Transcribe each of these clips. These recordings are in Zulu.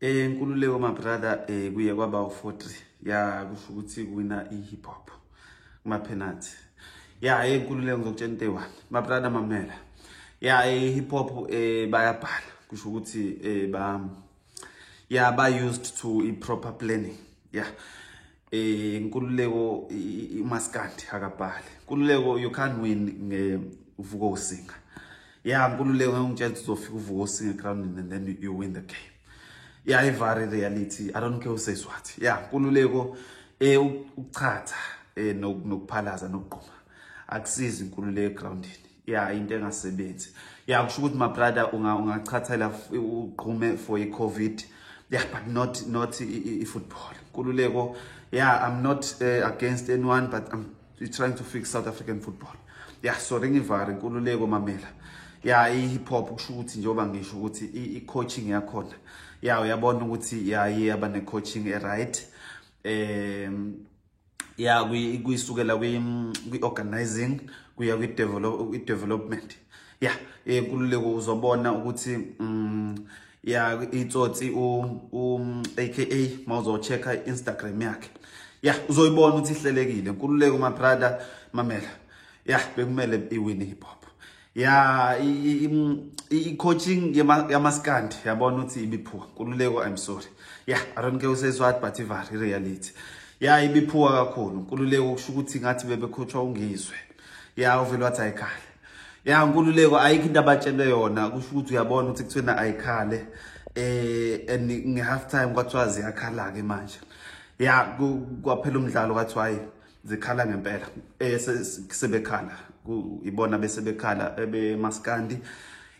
Nkululeko my brother kuye kwaba u-43 ya kusho ukuthi kuwina i-hip hop kuma penalty ya nkululeko ngizokutshela into eyi-1 my brother mamela ya i-hip hop bayabhala kusho ukuthi ba used to proper planning ya nkululeko umaskandi akabhali nkululeko you can't win uvuka usinga ya nkululeko ngikutshela ukuthi uzofika uvuka usinga ground and then you win the game. Yeah, I vary reality. I don't care who says what. Yeah, nkululeko ukuchatha nokuphalaza nokuqhuma. Akusizi nkululeko groundini. Yeah, into engasebenzi. Yeah, kusho ukuthi my brother ungachathela uqhume for i-COVID. Yeah, but not i-football. Nkululeko, yeah, I'm not against anyone, but I'm trying to fix South African football. Yeah, so ngivare nkululeko mamela. Yeah, i-hip hop kusho ukuthi njengoba ngisho ukuthi i-coaching yakhona. Yeah, uyabona ukuthi yaba ne-coaching right. Yeah, kuyisukela kwi-organizing kuya kwi-development. Yeah, nkululeko uzobona ukuthi yeah, itsotsi aka mawuzochecka i-Instagram yakhe. Yeah, uzoyibona ukuthi ihlelekile. Nkululeko my brother mamela. Yeah, bekumele iwin hip hop. Yeah, i-coaching yamaskandi yabona ukuthi ibiphuwa. Nkululeko, I'm sorry. Yeah, I don't care who says what, but ivari reality. Yeah, ibiphuwa kakhulu. Nkululeko kusho ukuthi ngathi bebecoachwa ungizwe. Yeah, uvele wathi ayikhale. Yeah, nkululeko ayikho into abatshele yona kusho ukuthi uyabona ukuthi kuthena ayikhale and nge-half time kwathiwa ziyakhala ke manje. Yeah, kwaphela umdlalo kwathi hayi zikhala ngempela. Sebekhala. Ibona bese bekhala ebemaskandi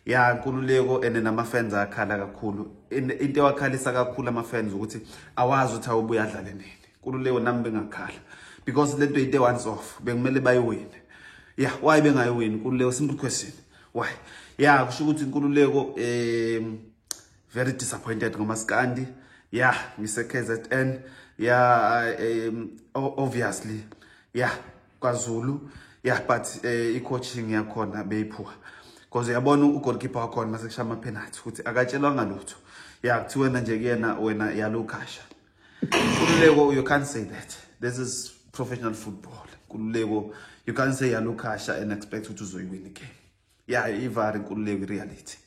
ya nkululeko ene nama-fans akhala kakhulu into ewakhalisa kakhulu ama-fans ukuthi awazi ukuthi awubuya adlale nini nkululeko nami bengakhala because lento into once off bekumele bayiwine ya why bengayiwini nkululeko simple question why ya kusho ukuthi nkululeko very disappointed ngomaskandi ya ngise-KZN ya obviously ya kwaZulu. Yeah, but i-coaching yakhona beyiphuwa. Because uyabona u-goalkeeper wakhona mase kushaya ama-penalty ukuthi akatshelwanga lutho. Yeah, kuthiwa nje wena yalukasha. Nkululeko, you can't say that. This is professional football. Nkululeko, you can't say yalukasha and expect ukuthi uzoyiwin the game. Yeah, ivari nkululeko reality.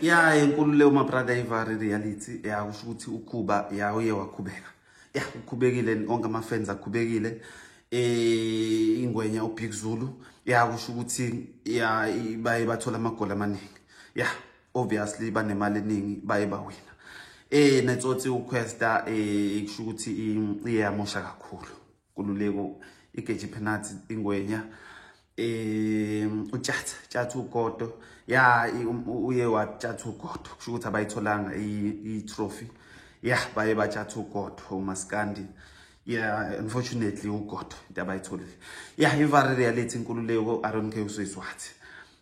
Yeah, nkululeko my brother ivari reality. Yeah, kusho ukuthi ukhuba yeah uye wakhubeka. Yeah, ukhubekile onke ama-fans akhubekile ingwenya uBig Zulu yeah kusho ukuthi yeah baye bathola amagoli amaningi yeah obviously banemali eningi baye bawina netsotsi uQuesta kusho ukuthi iyamosha kakhulu nkululeko igeji penalty ingwenya uTshatha uGodo yeah uye waTshatha uGodo kusho ukuthi abayitholanga i-trophy. Yeah, baye bathatha uGodo umaskandi. Yeah, unfortunately uGodo into abayitholile. Yeah, ivari reality nkululeko I don't care who says what.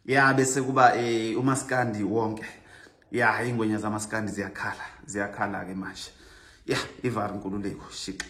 Yeah, bese kuba umaskandi wonke. Yeah, ingwenya zamaskandi ziyakhala ke manje. Yeah, ivari nkululeko shika.